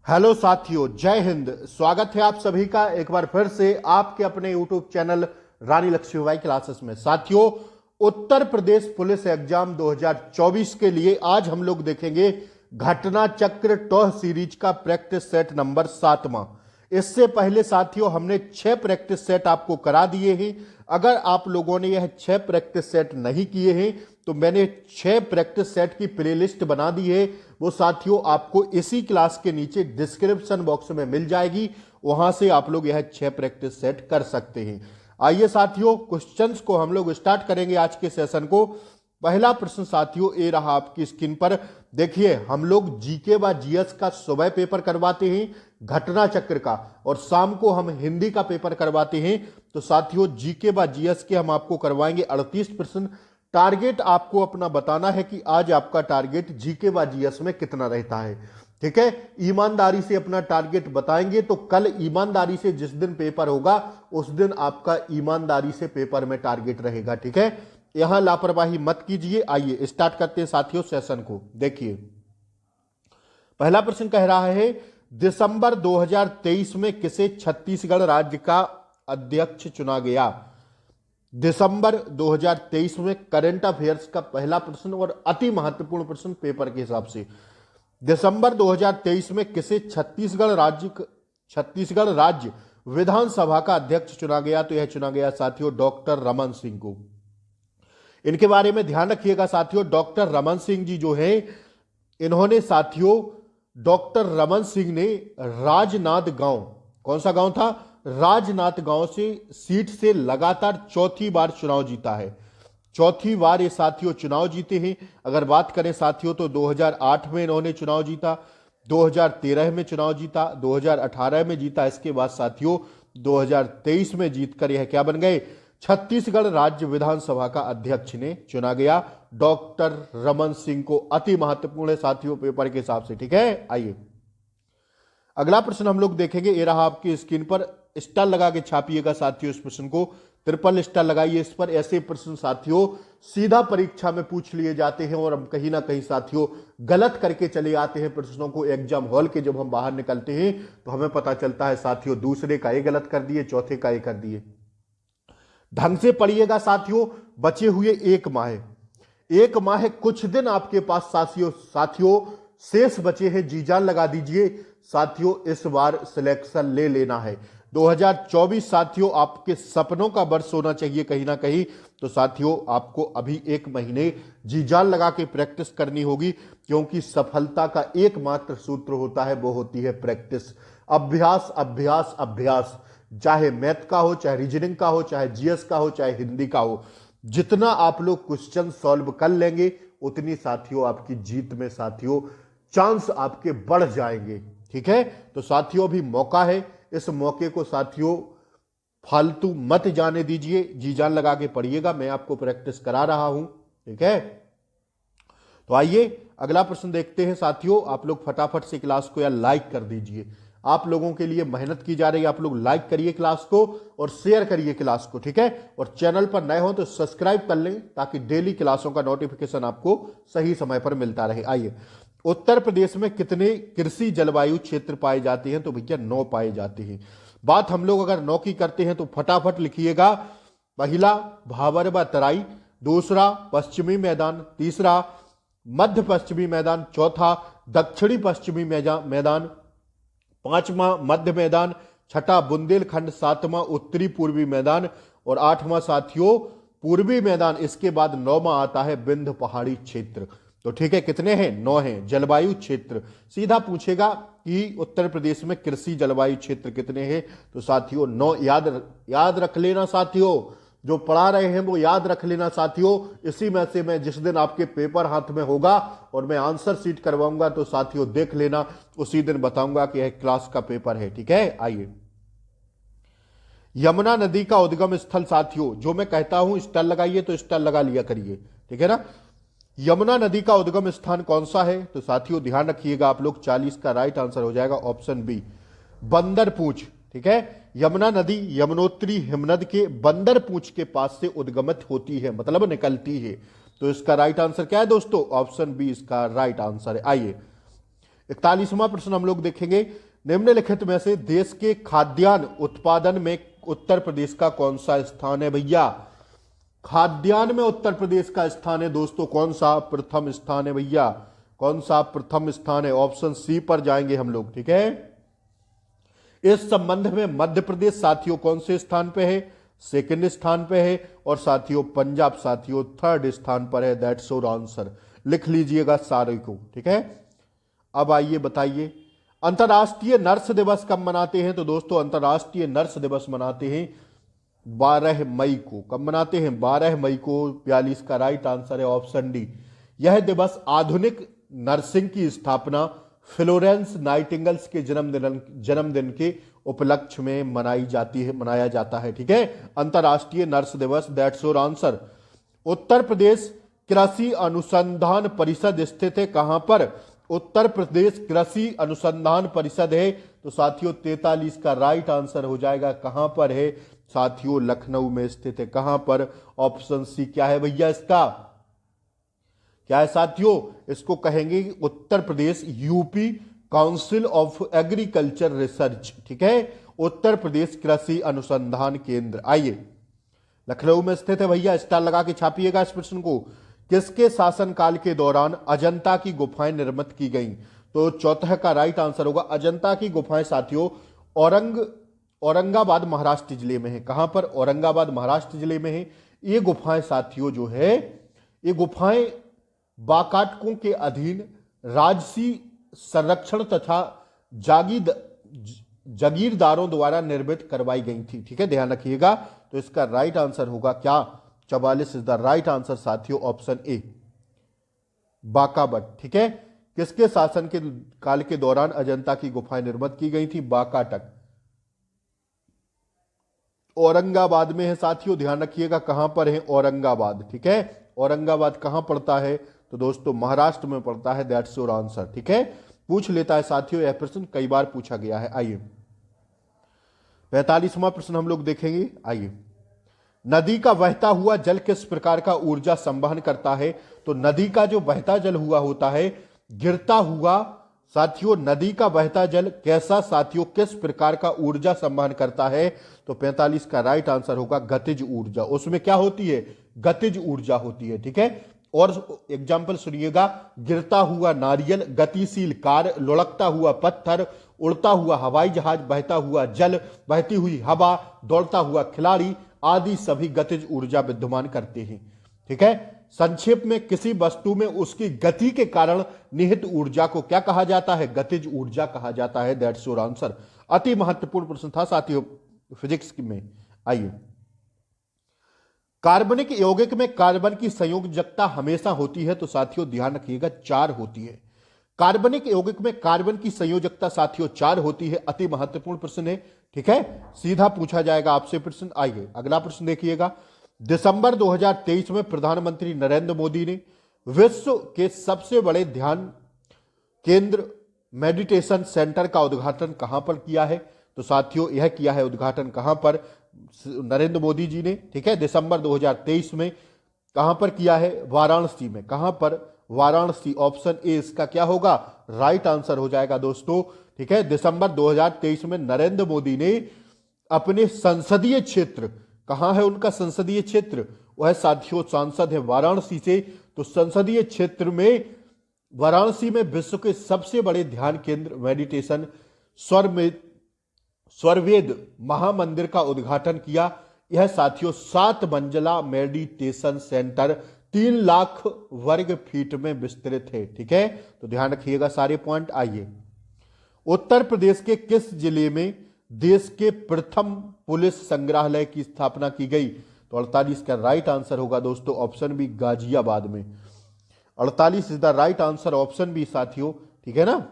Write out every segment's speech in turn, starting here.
Hello साथियों, जय हिंद। स्वागत है आप सभी का एक बार फिर से आपके अपने यूट्यूब चैनल रानी लक्ष्मीबाई क्लासेस में। साथियों, उत्तर प्रदेश पुलिस एग्जाम 2024 के लिए आज हम लोग देखेंगे घटना चक्र टॉह सीरीज का प्रैक्टिस सेट नंबर 7वां। इससे पहले साथियों हमने 6 प्रैक्टिस सेट आपको करा दिए हैं। अगर आप लोगों ने यह 6 प्रैक्टिस सेट नहीं किए हैं तो मैंने 6 प्रैक्टिस सेट की प्लेलिस्ट बना दी है। वो साथियों आपको इसी क्लास के नीचे डिस्क्रिप्शन बॉक्स में मिल जाएगी, वहां से आप लोग यह 6 प्रैक्टिस सेट कर सकते हैं। आइए साथियों, क्वेश्चंस को हम लोग स्टार्ट करेंगे आज के सेशन को। पहला प्रश्न साथियों ये रहा आपकी स्क्रीन पर। देखिए, हम लोग जीके व जीएस का सुबह पेपर करवाते हैं घटना चक्र का, और शाम को हम हिंदी का पेपर करवाते हैं। तो साथियों जीके व जीएस के हम आपको करवाएंगे 38 प्रश्न। टारगेट आपको अपना बताना है कि आज आपका टारगेट जीके व जीएस में कितना रहता है। ठीक है, ईमानदारी से अपना टारगेट बताएंगे तो कल ईमानदारी से जिस दिन पेपर होगा उस दिन आपका ईमानदारी से पेपर में टारगेट रहेगा। ठीक है, यहां लापरवाही मत कीजिए। आइए स्टार्ट करते हैं साथियों सेशन को। देखिए, पहला प्रश्न कह रहा है दिसंबर 2023 में किसे छत्तीसगढ़ राज्य का अध्यक्ष चुना गया। दिसंबर 2023 में करंट अफेयर्स का पहला प्रश्न और अति महत्वपूर्ण प्रश्न पेपर के हिसाब से। दिसंबर 2023 में किसे छत्तीसगढ़ राज्य विधानसभा का अध्यक्ष चुना गया। तो यह चुना गया साथियों डॉक्टर रमन सिंह को। इनके बारे में ध्यान रखिएगा साथियों, डॉक्टर रमन सिंह जी जो है, इन्होंने साथियों डॉक्टर रमन सिंह ने राजनांद गांव, कौन सा गांव था, राजनांद गांव से सीट से लगातार चौथी बार चुनाव जीता है। चौथी बार ये साथियों चुनाव जीते हैं। अगर बात करें साथियों तो 2008 में इन्होंने चुनाव जीता, 2013 में चुनाव जीता, 2018 में जीता। इसके बाद साथियों 2023 में जीतकर यह क्या बन गए, छत्तीसगढ़ राज्य विधानसभा का अध्यक्ष ने चुना गया डॉक्टर रमन सिंह को। अति महत्वपूर्ण है साथियों पेपर के हिसाब से। ठीक है, आइए अगला प्रश्न हम लोग देखेंगे। ये रहा आपकी स्क्रीन पर, स्टार लगा के छापिएगा साथियों इस प्रश्न को, ट्रिपल स्टार लगाइए इस पर। ऐसे प्रश्न साथियों सीधा परीक्षा में पूछ लिए जाते हैं और हम कहीं ना कहीं साथियों गलत करके चले आते हैं प्रश्नों को। एग्जाम हॉल के जब हम बाहर निकलते हैं तो हमें पता चलता है साथियों दूसरे का ये गलत कर दिए, चौथे का ये कर दिए। ढंग से पढ़िएगा साथियों, बचे हुए एक माह है, एक माह है, कुछ दिन आपके पास साथियों शेष बचे हैं। जी जान लगा दीजिए साथियों, इस बार सिलेक्शन ले लेना है। 2024 साथियों आपके सपनों का वर्ष होना चाहिए कहीं ना कहीं। तो साथियों आपको अभी एक महीने जी जान लगा के प्रैक्टिस करनी होगी, क्योंकि सफलता का एकमात्र सूत्र होता है, वो होती है प्रैक्टिस। अभ्यास अभ्यास अभ्यास, चाहे मैथ का हो, चाहे रीजनिंग का हो, चाहे जीएस का हो, चाहे हिंदी का हो। जितना आप लोग क्वेश्चन सॉल्व कर लेंगे उतनी साथियों आपकी जीत में साथियों चांस आपके बढ़ जाएंगे। ठीक है, तो साथियों अभी मौका है, इस मौके को साथियों फालतू मत जाने दीजिए। जी जान लगा के पढ़िएगा, मैं आपको प्रैक्टिस करा रहा हूं। ठीक है, तो आइए अगला प्रश्न देखते हैं साथियों। आप लोग फटाफट से क्लास को या लाइक कर दीजिए, आप लोगों के लिए मेहनत की जा रही है। आप लोग लाइक करिए क्लास को और शेयर करिए क्लास को। ठीक है, और चैनल पर नए हो तो सब्सक्राइब कर लें ताकि डेली क्लासों का नोटिफिकेशन आपको सही समय पर मिलता रहे। आइए, उत्तर प्रदेश में कितने कृषि जलवायु क्षेत्र पाए जाते हैं। तो भैया 9 पाए जाते हैं। बात हम लोग अगर 9 की करते हैं तो फटाफट लिखिएगा। पहला भाबर व तराई, दूसरा पश्चिमी मैदान, तीसरा मध्य पश्चिमी मैदान, चौथा दक्षिणी पश्चिमी मैदान, पांचवा मध्य मैदान, छठा बुंदेलखंड, सातवां उत्तरी पूर्वी मैदान और आठवां साथियों पूर्वी मैदान। इसके बाद 9वां आता है विंध्य पहाड़ी क्षेत्र। तो ठीक है, कितने हैं, 9 हैं जलवायु क्षेत्र। सीधा पूछेगा कि उत्तर प्रदेश में कृषि जलवायु क्षेत्र कितने हैं, तो साथियों 9 याद रख लेना साथियों। जो पढ़ा रहे हैं वो याद रख लेना साथियों। इसी में से मैं जिस दिन आपके पेपर हाथ में होगा और मैं आंसर शीट करवाऊंगा तो साथियों देख लेना, उसी दिन बताऊंगा कि यह क्लास का पेपर है। ठीक है, आइए यमुना नदी का उद्गम स्थल साथियों, जो मैं कहता हूं स्टार लगाइए तो स्टार लगा लिया करिए। ठीक है ना, यमुना नदी का उद्गम स्थान कौन सा है। तो साथियों ध्यान रखिएगा आप लोग, 40 का राइट आंसर हो जाएगा ऑप्शन बी, बंदरपूंछ। ठीक है, यमुना नदी यमुनोत्री हिमनद के बंदरपूंछ के पास से उद्गमित होती है, मतलब निकलती है। तो इसका राइट आंसर क्या है दोस्तों, ऑप्शन बी इसका राइट आंसर है। आइए 41वां प्रश्न हम लोग देखेंगे, निम्नलिखित में से देश के खाद्यान्न उत्पादन में उत्तर प्रदेश का कौन सा स्थान है भैया? खाद्यान्न में उत्तर प्रदेश का स्थान है दोस्तों, कौन सा प्रथम स्थान है भैया? कौन सा प्रथम स्थान है? ऑप्शन सी पर जाएंगे हम लोग, ठीक है। इस संबंध में मध्य प्रदेश साथियों कौन से स्थान पे है? सेकंड स्थान पे है। और साथियों पंजाब साथियों थर्ड स्थान पर है। दैट्स योर आंसर, लिख लीजिएगा सारे को, ठीक है। अब आइए बताइए, अंतर्राष्ट्रीय नर्स दिवस कब मनाते हैं? तो दोस्तों अंतर्राष्ट्रीय नर्स दिवस मनाते हैं 12 मई को। कब मनाते हैं? 12 मई को। 42 का राइट आंसर है ऑप्शन डी। यह दिवस आधुनिक नर्सिंग की स्थापना फ्लोरेंस नाइटिंगेल्स के जन्मदिन के उपलक्ष्य में मनाया जाता है, ठीक है। अंतर्राष्ट्रीय नर्स दिवस, that's your answer. Uttar Pradesh कृषि अनुसंधान परिषद स्थित है कहां पर? उत्तर प्रदेश कृषि अनुसंधान परिषद है, तो साथियों 43 का राइट आंसर हो जाएगा। कहां पर है साथियों? लखनऊ में स्थित है। कहां पर? ऑप्शन सी क्या है भैया इसका? क्या है साथियों? इसको कहेंगे Uttar Pradesh UP council of agriculture research, ठीक है। उत्तर प्रदेश कृषि अनुसंधान केंद्र। आइए, लखनऊ में स्थित है भैया, स्टार लगा के छापिएगा इस प्रश्न को। किसके शासनकाल के दौरान अजंता की गुफाएं निर्मित की गईं? तो चौथा का राइट आंसर होगा। अजंता की गुफाएं साथियों औरंगाबाद महाराष्ट्र जिले में है। कहां पर? औरंगाबाद महाराष्ट्र जिले में है। ये गुफाएं साथियों जो है, ये गुफाएं बाकाटकों के अधीन राजसी संरक्षण तथा जागीरदारों द्वारा निर्मित करवाई गई थी, ठीक है, ध्यान रखिएगा। तो इसका राइट आंसर होगा क्या? 44 इज द राइट आंसर साथियों, ऑप्शन ए बाकाबट, ठीक है। किसके शासन के काल के दौरान अजंता की गुफाएं निर्मित की गई थी? बाकाटक, औरंगाबाद में है साथियों, ध्यान रखिएगा। कहां पर है? औरंगाबाद, ठीक है। औरंगाबाद कहां पड़ता है? तो दोस्तों महाराष्ट्र में पड़ता है। दैट्स योर आंसर, ठीक है। पूछ लेता है साथियों, यह प्रश्न कई बार पूछा गया है। आइए 45वां प्रश्न हम लोग देखेंगे। आइए, नदी का बहता हुआ जल किस प्रकार का ऊर्जा संवहन करता है? तो नदी का जो बहता जल हुआ होता है, गिरता हुआ साथियों, नदी का बहता जल कैसा साथियों, किस प्रकार का ऊर्जा संवहन करता है? तो 45 का राइट आंसर होगा गतिज ऊर्जा। उसमें क्या होती है? गतिज ऊर्जा होती है, ठीक है। और एग्जाम्पल सुनिएगा, गिरता हुआ नारियल, गतिशील कार, लुढ़कता हुआ पत्थर, उड़ता हुआ हवाई जहाज, बहता हुआ जल, बहती हुई हवा, दौड़ता हुआ खिलाड़ी आदि सभी गतिज ऊर्जा विद्यमान करते हैं, ठीक है। संक्षेप में किसी वस्तु में उसकी गति के कारण निहित ऊर्जा को क्या कहा जाता है? गतिज ऊर्जा कहा जाता है। That's your answer. अति महत्वपूर्ण प्रश्न था साथियों फिजिक्स में। आइए, कार्बनिक यौगिक में कार्बन की संयोजकता हमेशा होती है, तो साथियों ध्यान रखिएगा 4 होती है। कार्बनिक यौगिक में कार्बन की संयोजकता साथियों 4 होती है। अति महत्वपूर्ण प्रश्न है, ठीक है, सीधा पूछा जाएगा आपसे प्रश्न। आइए अगला प्रश्न देखिएगा। दिसंबर 2023 में प्रधानमंत्री नरेंद्र मोदी ने विश्व के सबसे बड़े ध्यान केंद्र मेडिटेशन सेंटर का उद्घाटन कहां पर किया है? तो साथियों यह किया है उद्घाटन कहां पर? नरेंद्र मोदी जी ने, ठीक है, दिसंबर 2023 में। कहां पर किया है? वाराणसी में। कहां पर? वाराणसी। ऑप्शन ए इसका क्या होगा? राइट आंसर हो जाएगा दोस्तों, ठीक है। दिसंबर 2023 में नरेंद्र मोदी ने अपने संसदीय क्षेत्र, कहां है उनका संसदीय क्षेत्र? वह साथियों सांसद है वाराणसी से। तो संसदीय क्षेत्र में वाराणसी में विश्व के सबसे बड़े ध्यान केंद्र मेडिटेशन स्वरवेद महामंदिर का उद्घाटन किया। यह साथियों 7 मंजिला मेडिटेशन सेंटर 3 लाख वर्ग फीट में विस्तृत है, ठीक है। तो ध्यान रखिएगा सारे पॉइंट। आइए, उत्तर प्रदेश के किस जिले में देश के प्रथम पुलिस संग्रहालय की स्थापना की गई? तो 48 का राइट आंसर होगा दोस्तों, ऑप्शन बी गाजियाबाद में। 48 is the right answer, option B साथियों, ठीक है ना।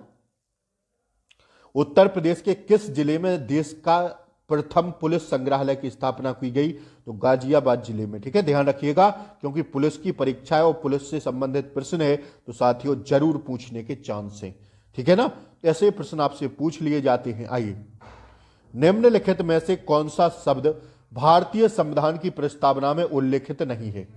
उत्तर प्रदेश के किस जिले में देश का प्रथम पुलिस संग्रहालय की स्थापना की गई? तो गाजियाबाद जिले में, ठीक है, ध्यान रखिएगा, क्योंकि पुलिस की परीक्षा है और पुलिस से संबंधित प्रश्न है, तो साथियों जरूर पूछने के चांस है, ठीक है ना। ऐसे प्रश्न आपसे पूछ लिए जाते हैं। आइए, निम्नलिखित में से कौन सा शब्द भारतीय संविधान की प्रस्तावना में उल्लेखित नहीं है?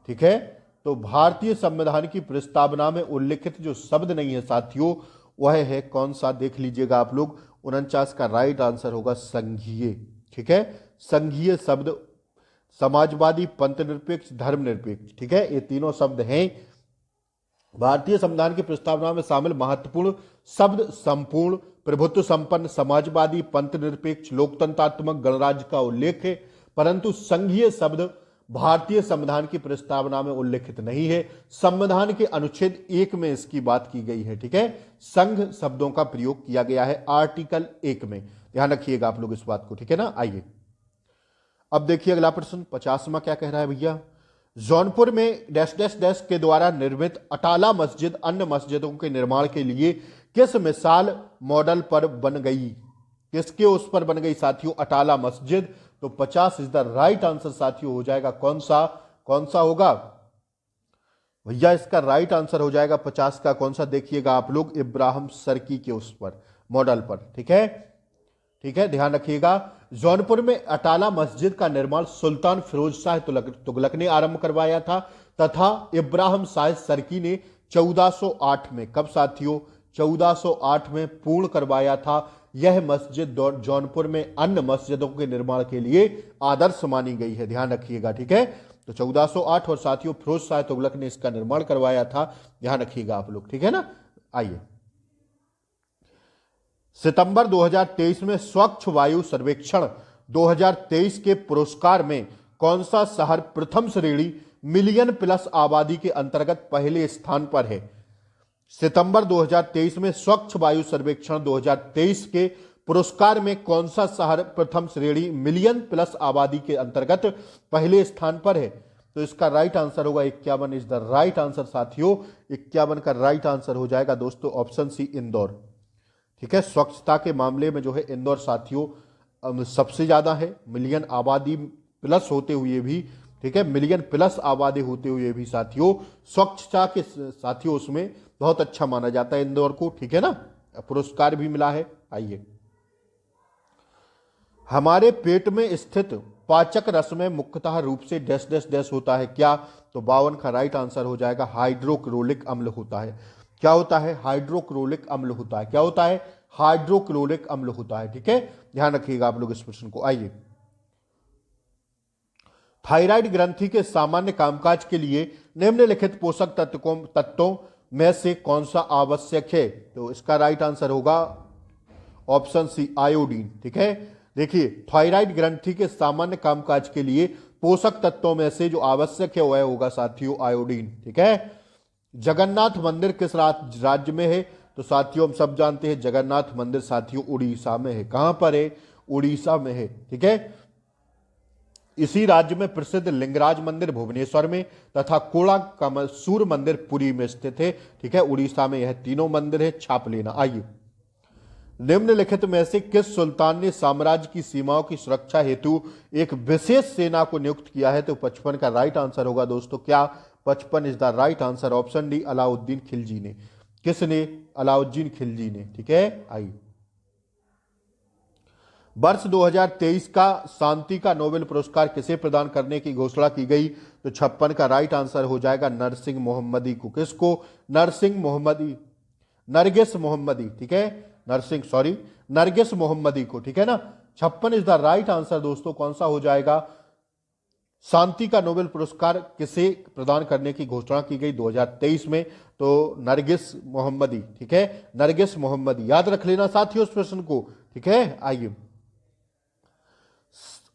ठीक है, तो भारतीय संविधान की प्रस्तावना में उल्लेखित जो शब्द नहीं है साथियों, वह है कौन सा, देख लीजिएगा आप लोग। 49 का राइट आंसर होगा संघीय। ठीक है, संघीय शब्द समाजवादी, पंथ निरपेक्ष, धर्मनिरपेक्ष, ठीक है, ये तीनों शब्द हैं। भारतीय संविधान की प्रस्तावना में शामिल महत्वपूर्ण शब्द संपूर्ण, प्रभुत्व संपन्न, समाजवादी, पंथ निरपेक्ष, लोकतंत्रात्मक, गणराज्य का उल्लेख है, परंतु संघीय शब्द भारतीय संविधान की प्रस्तावना में उल्लेखित नहीं है। संविधान के अनुच्छेद 1 में इसकी बात की गई है। ठीक है, संघ शब्दों का प्रयोग किया गया है आर्टिकल 1 में, ध्यान रखिएगा आप लोग इस बात को। ठीक है ना, आइए अब देखिए अगला प्रश्न 50वां क्या कह रहा है भैया। जौनपुर में डैश डैश डैश के द्वारा निर्मित अटाला मस्जिद अन्य मस्जिदों के निर्माण के लिए किस मिसाल मॉडल पर बन गई, किसके उस पर बन गई साथियों, अटाला मस्जिद। तो 50 इज द राइट आंसर साथियों हो जाएगा कौन सा होगा भैया, इसका राइट आंसर हो जाएगा 50 का कौन सा, देखिएगा आप लोग, इब्राहिम सर्की के उस पर मॉडल पर। ठीक है, ठीक है, ध्यान रखिएगा। जौनपुर में अटाला मस्जिद का निर्माण सुल्तान फिरोज शाह तुगलक ने आरंभ करवाया था तथा इब्राहिम शाह सर्की ने 1408 में, कब साथियों, 1408 में पूर्ण करवाया था। यह मस्जिद जौनपुर में अन्य मस्जिदों के निर्माण के लिए आदर्श मानी गई है, ध्यान रखिएगा। ठीक है, तो 1408 और साथियों फिरोज शाह तुगलक ने इसका निर्माण करवाया था, ध्यान रखिएगा आप लोग। ठीक है ना, आइए सितंबर 2023 में स्वच्छ वायु सर्वेक्षण 2023 के पुरस्कार में कौन सा शहर प्रथम श्रेणी मिलियन प्लस आबादी के अंतर्गत पहले स्थान पर है। सितंबर 2023 में स्वच्छ वायु सर्वेक्षण 2023 के पुरस्कार में कौन सा शहर प्रथम श्रेणी मिलियन प्लस आबादी के अंतर्गत पहले स्थान पर है। तो इसका राइट आंसर होगा 51 इज द राइट आंसर साथियों। 51 का राइट आंसर हो जाएगा दोस्तों ऑप्शन सी, इंदौर। ठीक है, स्वच्छता के मामले में जो है इंदौर साथियों सबसे ज्यादा है, मिलियन आबादी प्लस होते हुए भी, ठीक है, मिलियन प्लस आबादी होते हुए भी साथियों स्वच्छता के साथियों उसमें बहुत अच्छा माना जाता है इंदौर को। ठीक है ना, पुरस्कार भी मिला है। आइए, हमारे पेट में स्थित पाचक रस में मुख्यतः रूप से डैश डैश डैश होता है क्या। तो 52 का राइट आंसर हो जाएगा हाइड्रोक्लोरिक अम्ल होता है। क्या होता है, हाइड्रोक्लोरिक अम्ल होता है। क्या होता है, हाइड्रोक्लोरिक अम्ल होता है। ठीक है, ध्यान रखिएगा आप लोग इस प्रश्न को। आइए, थायराइड ग्रंथि के सामान्य कामकाज के लिए निम्नलिखित पोषक तत्वों में से कौन सा आवश्यक है। तो इसका राइट आंसर होगा ऑप्शन सी, आयोडीन। ठीक है, देखिए थायराइड ग्रंथि के सामान्य कामकाज के लिए पोषक तत्वों में से जो आवश्यक है वह होगा साथियों आयोडीन। ठीक है, जगन्नाथ मंदिर किस राज्य में है। तो साथियों हम सब जानते हैं जगन्नाथ मंदिर साथियों उड़ीसा में है। कहां पर है, उड़ीसा में है। ठीक है, इसी राज्य में प्रसिद्ध लिंगराज मंदिर भुवनेश्वर में तथा कोड़ा कमलसूर मंदिर पुरी में स्थित है। ठीक है, उड़ीसा में यह तीनों मंदिर है, छाप लेना। आइए, निम्नलिखित में से किस सुल्तान ने साम्राज्य की सीमाओं की सुरक्षा हेतु एक विशेष सेना को नियुक्त किया है। तो 55 का राइट आंसर होगा दोस्तों क्या, 55 is the right answer, option D, Alauddin Khilji ने। किसने, अलाउद्दीन खिलजी ने। ठीक है, आइए, वर्ष 2023 का शांति का नोबेल पुरस्कार किसे प्रदान करने की घोषणा की गई। तो 56 का राइट आंसर हो जाएगा नरसिंह मोहम्मदी को। किसको, नरसिंह मोहम्मदी, नरगिस मोहम्मदी। ठीक है, नरगिस मोहम्मदी को। ठीक है ना, 56 इज द राइट आंसर दोस्तों। कौन सा हो जाएगा, शांति का नोबेल पुरस्कार किसे प्रदान करने की घोषणा की गई 2023 में। तो नरगिस मोहम्मदी। ठीक है, नरगिस मोहम्मदी, याद रख लेना साथियों उस प्रश्न को। ठीक है, आइए,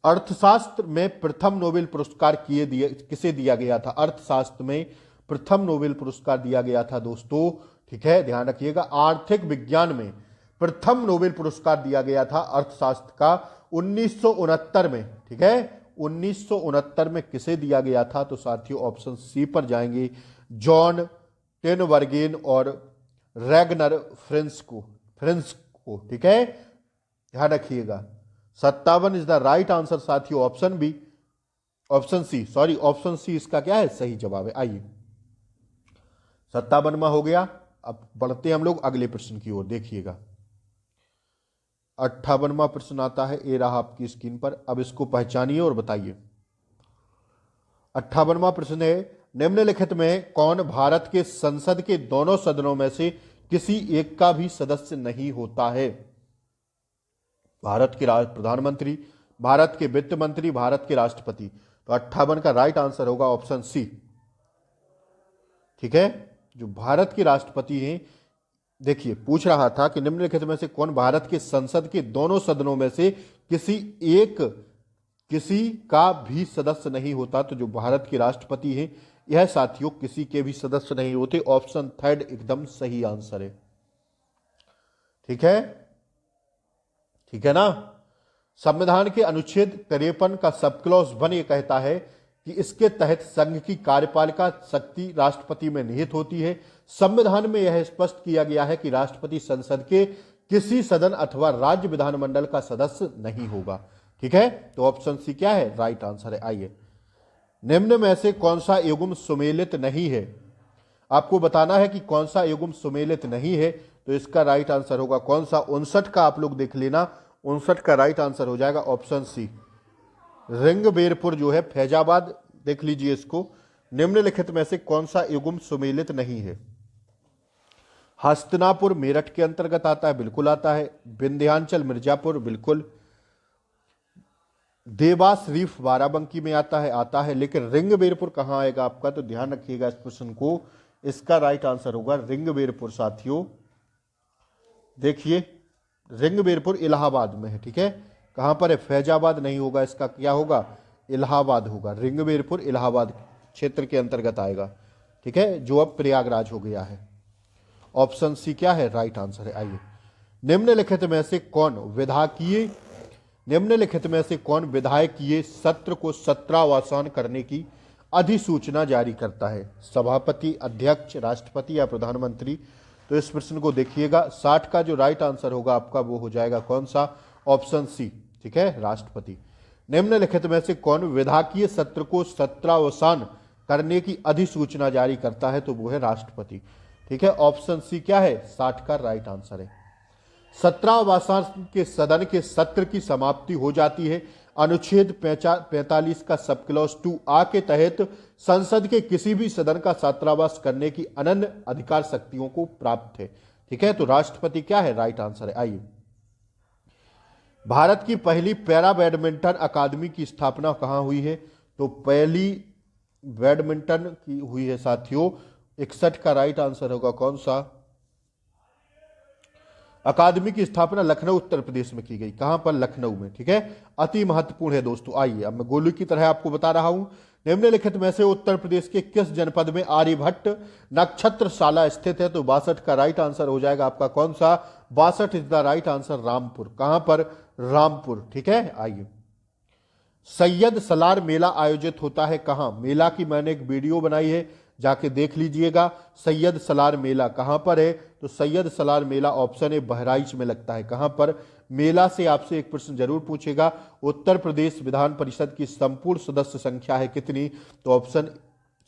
अर्थशास्त्र में प्रथम नोबेल पुरस्कार किसे दिया गया था। अर्थशास्त्र में प्रथम नोबेल पुरस्कार दिया गया था दोस्तों। ठीक है, ध्यान रखिएगा, आर्थिक विज्ञान में प्रथम नोबेल पुरस्कार दिया गया था अर्थशास्त्र का 1969 में। ठीक है, 1969 में किसे दिया गया था। तो साथियों ऑप्शन सी पर जाएंगे, जॉन टेनवर्गेन और रैगनर फ्रेंस को। ठीक है, ध्यान रखिएगा, 57 इज द राइट आंसर साथियों, ऑप्शन सी इसका क्या है, सही जवाब है। आइए, 57वां हो गया। अब बढ़ते हम लोग अगले प्रश्न की ओर, देखिएगा 58वां प्रश्न आता है, ये रहा आपकी स्क्रीन पर। अब इसको पहचानिए और बताइए। 58वां प्रश्न है, निम्नलिखित में कौन भारत के संसद के दोनों सदनों में से किसी एक का भी सदस्य नहीं होता है। भारत के प्रधानमंत्री, भारत के वित्त मंत्री, भारत के राष्ट्रपति। तो 58 का राइट आंसर होगा ऑप्शन सी। ठीक है, जो भारत के राष्ट्रपति हैं, देखिए पूछ रहा था कि निम्नलिखित में से कौन भारत के संसद के दोनों सदनों में से किसी का भी सदस्य नहीं होता। तो जो भारत के राष्ट्रपति हैं, यह साथियों किसी के भी सदस्य नहीं होते। ऑप्शन थर्ड एकदम सही आंसर है। ठीक है, ठीक है ना। संविधान के अनुच्छेद 53 का सब क्लॉज 1 ये कहता है कि इसके तहत संघ की कार्यपालिका शक्ति राष्ट्रपति में निहित होती है। संविधान में यह स्पष्ट किया गया है कि राष्ट्रपति संसद के किसी सदन अथवा राज्य विधानमंडल का सदस्य नहीं होगा। ठीक है, तो ऑप्शन सी क्या है, राइट आंसर है। आइए, निम्न में से कौन सा युग्म सुमेलित नहीं है, आपको बताना है कि कौन सा युग्म सुमेलित नहीं है। तो इसका राइट आंसर होगा कौन सा, 59 का आप लोग देख लेना, 59 का राइट आंसर हो जाएगा ऑप्शन सी। रिंगबेरपुर जो है फैजाबाद, देख लीजिए इसको। निम्नलिखित में से कौन सा युग्म सुमेलित नहीं है। हस्तिनापुर मेरठ के अंतर्गत आता है, बिल्कुल आता है। विंध्याचल मिर्जापुर, बिल्कुल। देवास रीफ बाराबंकी में आता है, लेकिन रिंगबेरपुर कहां आएगा आपका, तो ध्यान रखिएगा इस प्रश्न को। इसका राइट आंसर होगा रिंगबेरपुर साथियों। देखिए, रिंगबेरपुर इलाहाबाद में है। ठीक है, कहां पर है, फैजाबाद नहीं होगा, इसका क्या होगा, इलाहाबाद होगा। रिंगबेरपुर इलाहाबाद क्षेत्र के अंतर्गत आएगा। ठीक है, जो अब प्रयागराज हो गया है। ऑप्शन सी क्या है, राइट आंसर है। आइए, निम्नलिखित में से कौन विधायकीय सत्र को सत्रावसान करने की अधिसूचना जारी करता है। सभापति, अध्यक्ष, राष्ट्रपति या प्रधानमंत्री। तो इस प्रश्न को देखिएगा, 60 का जो राइट आंसर होगा आपका वो हो जाएगा कौन सा, ऑप्शन सी। ठीक है, राष्ट्रपति। निम्नलिखित में से कौन विधायकीय सत्र को सत्रावसान करने की अधिसूचना जारी करता है, तो वो है राष्ट्रपति। ठीक है, ऑप्शन सी क्या है, 60 का राइट आंसर है। सत्रावसान के सदन के सत्र की समाप्ति हो जाती है। अनुच्छेद 45 का सब क्लॉज 2 आ के तहत संसद के किसी भी सदन का छात्रावास करने की अनन्य अधिकार शक्तियों को प्राप्त है। ठीक है, तो राष्ट्रपति क्या है, राइट आंसर है। आइए, भारत की पहली पैरा बैडमिंटन अकादमी की स्थापना कहां हुई है, तो पहली बैडमिंटन की हुई है साथियों, 61 का राइट आंसर होगा कौन सा, अकादमी की स्थापना लखनऊ उत्तर प्रदेश में की गई। कहां पर, लखनऊ में। ठीक है, अति महत्वपूर्ण है दोस्तों। आइए, अब मैं गोलू की तरह आपको बता रहा हूं, निम्नलिखित में से उत्तर प्रदेश के किस जनपद में आर्यभट्ट नक्षत्रशाला स्थित है, तो 62 का राइट आंसर हो जाएगा आपका कौन सा, 62 is the right answer, Rampur. कहां पर, रामपुर। ठीक है, आइए, सैयद सलार मेला आयोजित होता है कहां, मेला की मैंने एक वीडियो बनाई है, जाके देख लीजिएगा। सैयद सलार मेला कहां पर है, तो सैयद सलार मेला ऑप्शन ए बहराइच में लगता है। कहां पर, मेला से आपसे एक प्रश्न जरूर पूछेगा, उत्तर प्रदेश विधान परिषद की संपूर्ण सदस्य संख्या है कितनी, तो ऑप्शन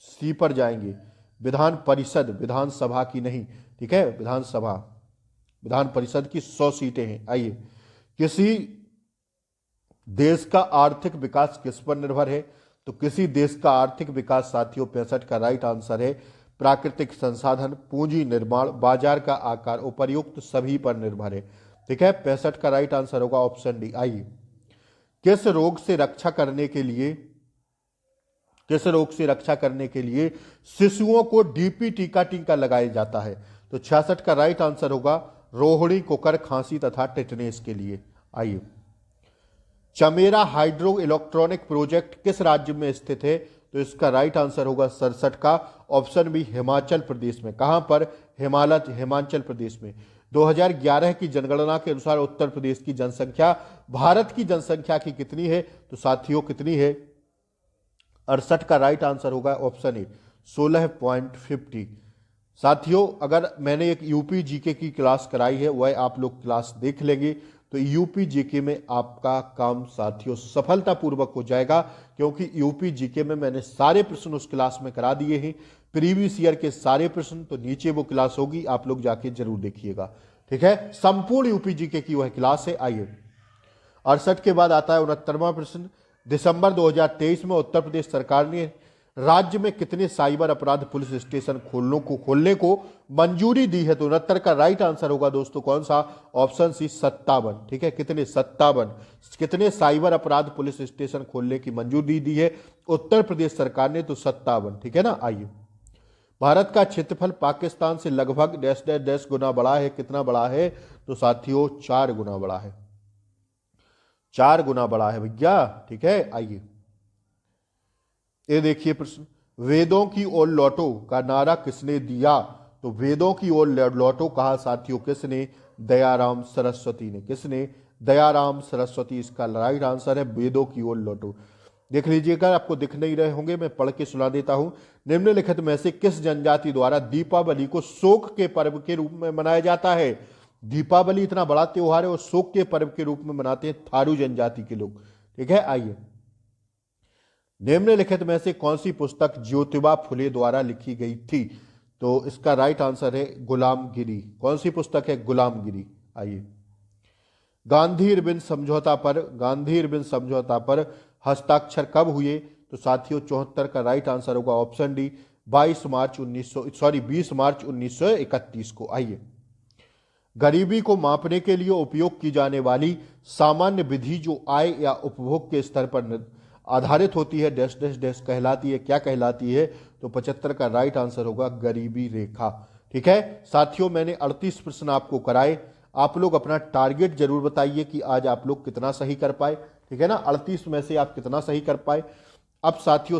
सी पर जाएंगे, विधान परिषद, विधानसभा की नहीं। ठीक है, विधानसभा, विधान परिषद की 100 सीटें हैं। आइए, किसी देश का आर्थिक विकास किस पर निर्भर है, तो किसी देश का आर्थिक विकास साथियों 65 का राइट आंसर है, प्राकृतिक संसाधन, पूंजी निर्माण, बाजार का आकार, उपर्युक्त सभी पर निर्भर है। ठीक है, 65 का राइट आंसर होगा ऑप्शन डी। आइए, किस रोग से रक्षा करने के लिए शिशुओं को डीपीटी का टीका लगाया जाता है, तो 66 का राइट आंसर होगा रोहिणी, कुकर, खांसी तथा टेटनेस के लिए। आइए, चमेरा हाइड्रो इलेक्ट्रॉनिक प्रोजेक्ट किस राज्य में स्थित है, तो इसका राइट आंसर होगा 67 का ऑप्शन बी, हिमाचल प्रदेश में। कहां पर, हिमाचल प्रदेश में। 2011 की जनगणना के अनुसार उत्तर प्रदेश की जनसंख्या भारत की जनसंख्या की कितनी है, तो साथियों कितनी है, 68 का राइट आंसर होगा ऑप्शन ए, 16.50। साथियों, अगर मैंने एक यूपी जीके की क्लास कराई है, वह आप लोग क्लास देख लेंगे, तो यूपी जीके में आपका काम साथियों सफलतापूर्वक हो जाएगा, क्योंकि यूपी जीके में मैंने सारे प्रश्न उस क्लास में करा दिए हैं, प्रीवियस ईयर के सारे प्रश्न। तो नीचे वो क्लास होगी, आप लोग जाके जरूर देखिएगा। ठीक है, संपूर्ण यूपी जीके की वह क्लास है। आइए, 68 के बाद आता है 69वां प्रश्न। दिसंबर 2023 में उत्तर प्रदेश सरकार ने राज्य में कितने साइबर अपराध पुलिस स्टेशन खोलने को मंजूरी दी है? तो 69 का राइट आंसर होगा दोस्तों कौन सा? Option C 57। ठीक है, कितने? 57। कितने साइबर अपराध पुलिस स्टेशन खोलने की मंजूरी दी है उत्तर प्रदेश सरकार ने? तो 57। ठीक है ना। आइए, भारत का क्षेत्रफल पाकिस्तान से लगभग डैश डैश डैश गुना बड़ा है। कितना बड़ा है? तो साथियों 4 गुना बड़ा है। 4 गुना बड़ा है भैया। ठीक है, आइए ये देखिए प्रश्न, वेदों की ओर लौटो का नारा किसने दिया? तो वेदों की ओर लौटो कहा साथियों किसने? दयाराम सरस्वती ने। किसने? दयाराम सरस्वती इसका राइट आंसर है, वेदों की ओर लौटो। देख लीजिएगा, आपको दिख नहीं रहे होंगे, मैं पढ़ के सुना देता हूं। निम्नलिखित में से किस जनजाति द्वारा दीपावली को शोक के पर्व के रूप में मनाया जाता है? दीपावली इतना बड़ा त्योहार है और शोक के पर्व के रूप में मनाते हैं थारू जनजाति के लोग। ठीक है, आइए, निम्नलिखित में से कौन सी पुस्तक ज्योतिबा फुले द्वारा लिखी गई थी? तो इसका राइट आंसर है गुलामगिरी। कौन सी पुस्तक है? गुलामगिरी। आइए, गांधी इरविन समझौता पर हस्ताक्षर कब हुए? तो साथियों 74 का राइट आंसर होगा ऑप्शन डी, 20 मार्च 1931 को। आइए, गरीबी को मापने के लिए उपयोग की जाने वाली सामान्य विधि जो आय या उपभोग के स्तर पर आधारित होती है डैश डैश डैश कहलाती है। क्या कहलाती है? तो 75 का राइट आंसर होगा गरीबी रेखा। ठीक है साथियों, मैंने 38 प्रश्न आपको कराए। आप लोग अपना टारगेट जरूर बताइए कि आज आप लोग कितना सही कर पाए। ठीक है ना, 38 में से आप कितना सही कर पाए। अब साथियों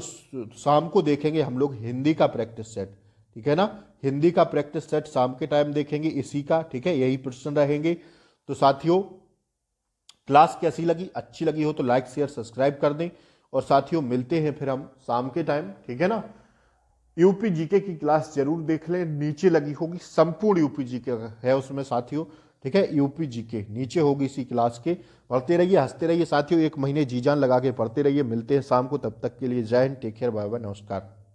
शाम को देखेंगे हम लोग हिंदी का प्रैक्टिस सेट। ठीक है ना, हिंदी का प्रैक्टिस सेट शाम के टाइम देखेंगे इसी का। ठीक है, यही प्रश्न रहेंगे। तो साथियों क्लास कैसी लगी? अच्छी लगी हो तो लाइक शेयर सब्सक्राइब कर दें। और साथियों मिलते हैं फिर हम शाम के टाइम। ठीक है ना, यूपी जीके की क्लास जरूर देख लें, नीचे लगी होगी, संपूर्ण यूपी जीके है उसमें साथियों। ठीक है, यूपी जीके नीचे होगी इसी क्लास के। पढ़ते रहिए, हंसते रहिए साथियों, एक महीने जी जान लगा के पढ़ते रहिए। मिलते हैं शाम को, तब तक के लिए जय हिंद, टेक केयर, बाय बाय, नमस्कार।